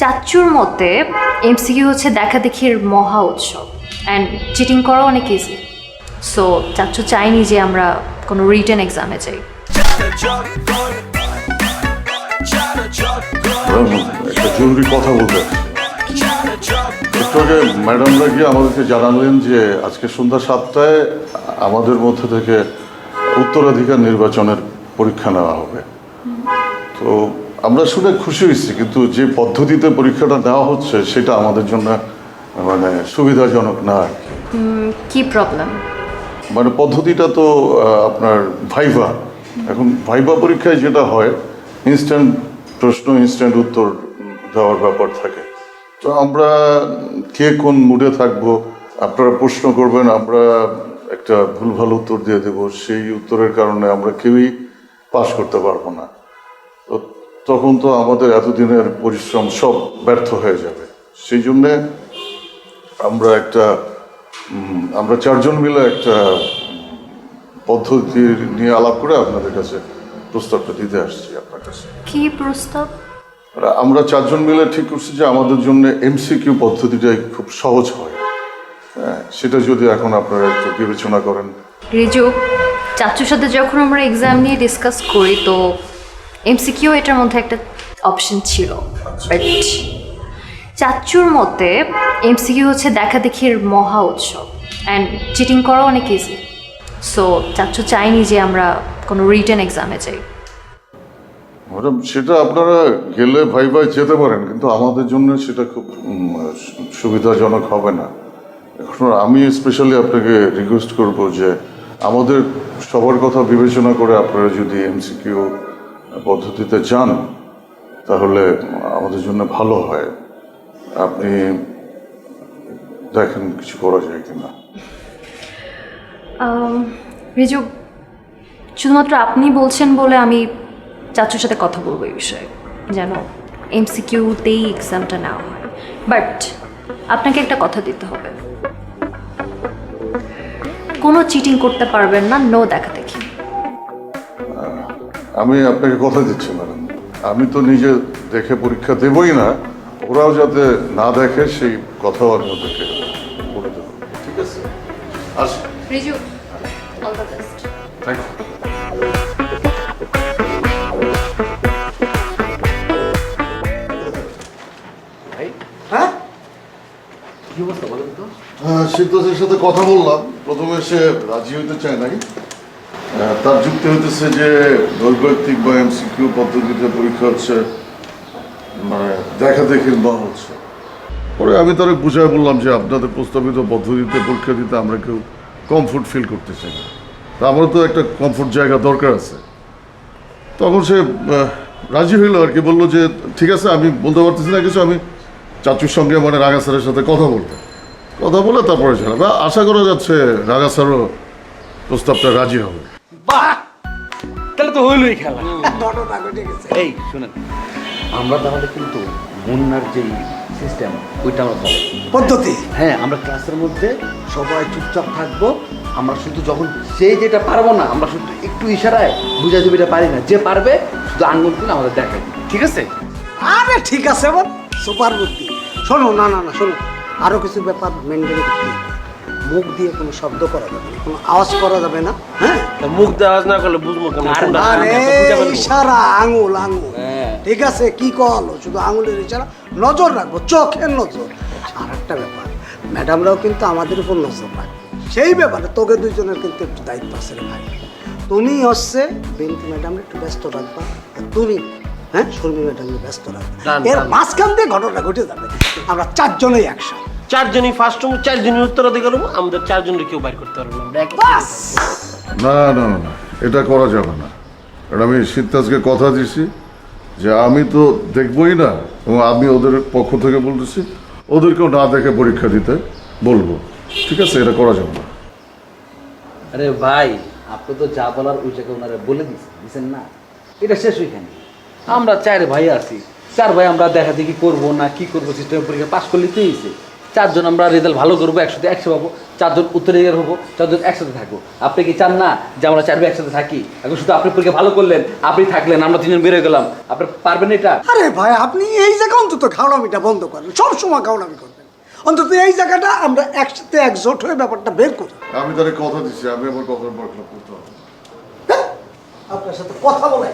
চাচ্চুর মতে এমসিকিউ হচ্ছে দেখাদেখির মহা উৎসব অ্যান্ড চিটিং করা অনেক ইজি। সো চাচ্চু চাইনি যে আমরা কোনো রিটেন এক্সামে যাই। একটা জরুরি কথা বলতে একটু আগে ম্যাডামরা গিয়ে আমাদেরকে জানালেন যে আজকে সন্ধ্যা 7টায় আমাদের মধ্যে থেকে উত্তরাধিকার নির্বাচনের পরীক্ষা নেওয়া হবে। তো আমরা শুনে খুশি হয়েছি, কিন্তু যে পদ্ধতিতে পরীক্ষাটা নেওয়া হচ্ছে সেটা আমাদের জন্য মানে সুবিধাজনক না আর কি। কি প্রবলেম? মানে পদ্ধতিটা তো আপনার ভাইভা। এখন ভাইভা পরীক্ষায় যেটা হয় ইনস্ট্যান্ট প্রশ্ন ইনস্ট্যান্ট উত্তর দেওয়ার ব্যাপার থাকে। তো আমরা কে কোন মুডে থাকবো, আপনারা প্রশ্ন করবেন, আমরা একটা ভুলভাল উত্তর দিয়ে দেব, সেই উত্তরের কারণে আমরা কেউই পাস করতে পারবো না। তো তখন তো আমাদের এতদিনের পরিশ্রম সব ব্যর্থ হয়ে যাবে। সেই জন্যে আমরা চারজন মিলে একটা পদ্ধতি নিয়ে আলাপ করে আপনাদের কাছে প্রস্তাবটা দিতে আসছি আপনার কাছে। কি প্রস্তাব? আমরা চারজন মিলে ঠিক করছি যে আমাদের জন্য এমসিকিউ পদ্ধতিটাই খুব সহজ হয়। হ্যাঁ, সেটা যদি এখন আপনারা একটু বিবেচনা করেন। রিজু, চাচ্চুর সাথে যখন আমরা এক্সাম নিয়ে ডিসকাস করি তো এমসিকিউ এটার মধ্যে একটা অপশন ছিল, বাট চাচ্চুর মতে এমসিকিউ হচ্ছে দেখাদেখির মহা উৎসব অ্যান্ড চিটিং করা অনেক ইজি। সো চাচ্চু চাইনি যে আমরা কোনো রিটেন এক্সামে যাই। ম্যাডাম, সেটা আপনারা গেলে ভাই যেতে পারেন, কিন্তু আমাদের জন্য সেটা খুব সুবিধাজনক হবে না। এখন আমি স্পেশালি আপনাকে রিকোয়েস্ট করব যে আমাদের সবার কথা বিবেচনা করে আপনারা যদি এমসিকিউ পদ্ধতিতে যান তাহলে আমাদের জন্য ভালো হয়। আপনি দেখেন কিছু করা যায় কিনা। রিজু, শুধুমাত্র আপনি বলছেন বলে আমি চাচুর সাথে কথা বলবো এই বিষয়ে, যেন এমসিকিউতেই এক্সামটা নেওয়া হয়। বাট আপনাকে একটা কথা দিতে হবে, কোনো চিটিং করতে পারবেন না, নো দেখা দেখি। আমি আপনাকে কথা দিচ্ছি ম্যাডাম, আমি তো নিজে দেখে পরীক্ষা দেবই না, ওরাও যাতে না দেখে সেই কথাও আমি ওদেরকে বলে দেবো। ঠিক আছে, আচ্ছা Riju, all the best. Thank you. হ্যাঁ, সিদ্ধার্থের সাথে কথা বললাম, প্রথমে সে রাজি হইতে চায় নাই। তার যুক্তি হইতেছে যে নৈর্ব্যক্তিক বা এমসিকিউ পদ্ধতিতে পরীক্ষা হচ্ছে মানে দেখা দেখির মন হচ্ছে। পরে আমি তাকে বুঝাই বললাম যে আপনাদের প্রস্তাবিত পদ্ধতিতে পরীক্ষা দিতে আমরা কেউ কমফোর্ট ফিল করতে চাই না, তা আমারও তো একটা কমফোর্ট জায়গা দরকার আছে। তখন সে রাজি হইলো আর কি, বললো যে ঠিক আছে, আমি বলতে পারতেছি না কিছু, আমি চাচুর সঙ্গে মানে রাগা স্যারের সাথে কথা বলে তারপরে জানাবে। আশা করা যাচ্ছে রাগা স্যারও প্রস্তাবটা রাজি হবে। বাহ, তাহলে তো হইলই খেলা। ঘটনা ঘটে গেছে। এই শুনেন, আমরা তাহলে কিন্তু মুন্নার যেই সিস্টেম ওইটা আমরা ফলো পদ্ধতি, হ্যাঁ, আমরা ক্লাসের মধ্যে সবাই চুপচাপ থাকবো। আমরা শুধু যখন সেই যেটা পারবো না, আমরা শুধু একটু ইশারায় বুঝা যাবে এটা পারি না, যে পারবে শুধু আঙ্গুল তুলে আমাদের দেখাই, ঠিক আছে? আরে ঠিক আছে, বল সুপার বুদ্ধি। শোনো, না না না শোনো, আরো কিছু ব্যাপার মেনটেন করতে হবে। মুখ দিয়ে কোনো শব্দ করা যাবে না, কোনো আওয়াজ করা যাবে না। হ্যাঁ, মুখ দেওয়া না করলে বুঝবো কেমন? আরে ইশারা, আঙুল আঙুল, হ্যাঁ। ঠিক আছে? কি কলো, শুধু আঙুলের ইশারা, নজর রাখবো, চোখের নজর। আর একটা ব্যাপার, ম্যাডামরাও কিন্তু আমাদের উপর নজর রাখবে, সেই ব্যাপারে তোকে দুইজনের কিন্তু একটু দায়িত্ব আছে রে ভাই। তুমি হচ্ছে বিনতি ম্যাডাম একটু ব্যস্ত রাখবা, আর তুমি হ্যাঁ শর্মী ম্যাডামকে ব্যস্ত রাখবা। এর মাঝখান দিয়ে ঘটনা ঘটে যাবে, আমরা চারজনেই একসাথে। চারজনই ফার্স্ট হবো, চারজনই উত্তরাধিকার হবো, আমাদের চারজনের কেউ বাইর করতে পারবো না, আমরা এক- বাস, না না না না, এটা করা যাবে না। কারণ আমি সিদ্ধার্থকে কথা দিছি যে আমি তো দেখবই না, এবং আমি ওদের পক্ষ থেকে বলতেছি ওদেরকেও না দেখে পরীক্ষা দিতে বলবো। ঠিক আছে, এটা করা যাবে না। আরে ভাই, আপনি তো যা বলার ওই জায়গায় ওনারা বলে দিচ্ছেন না, এটা শেষ ওইখানে। আমরা চার ভাই আছি, চার ভাই আমরা দেখা দেখি করবো না কি করবো, সিস্টেমের পরীক্ষা পাস করলে তো হয়েছে। চারজন আমরা রেজাল্ট ভালো করবো, একসাথে 100 পাবো, চারজন উত্তরাধিকার হবো, চারজন একসাথে থাকবো। আপনি কি চান না যে আমরা চারজন একসাথে থাকি? এখন শুধু আপনি পরীক্ষা ভালো করলেন, আপনি থাকলেন, আমরা 3 জন বেরোয় গেলাম, আপনি পারবেন এটা? আরে ভাই আপনি এই জায়গা অন্তত ঘাওড়ামিটা বন্ধ করেন, সবসময় ঘাওড়ামি করবেন। অন্তত এই জায়গাটা আমরা একসাথে একজোট হয়ে ব্যাপারটা বের করি। আমি তাদের কথা দিচ্ছি, আমি আমার কথার বরখেলাপ করতে হবে না। আপনার সাথে কথা বলাই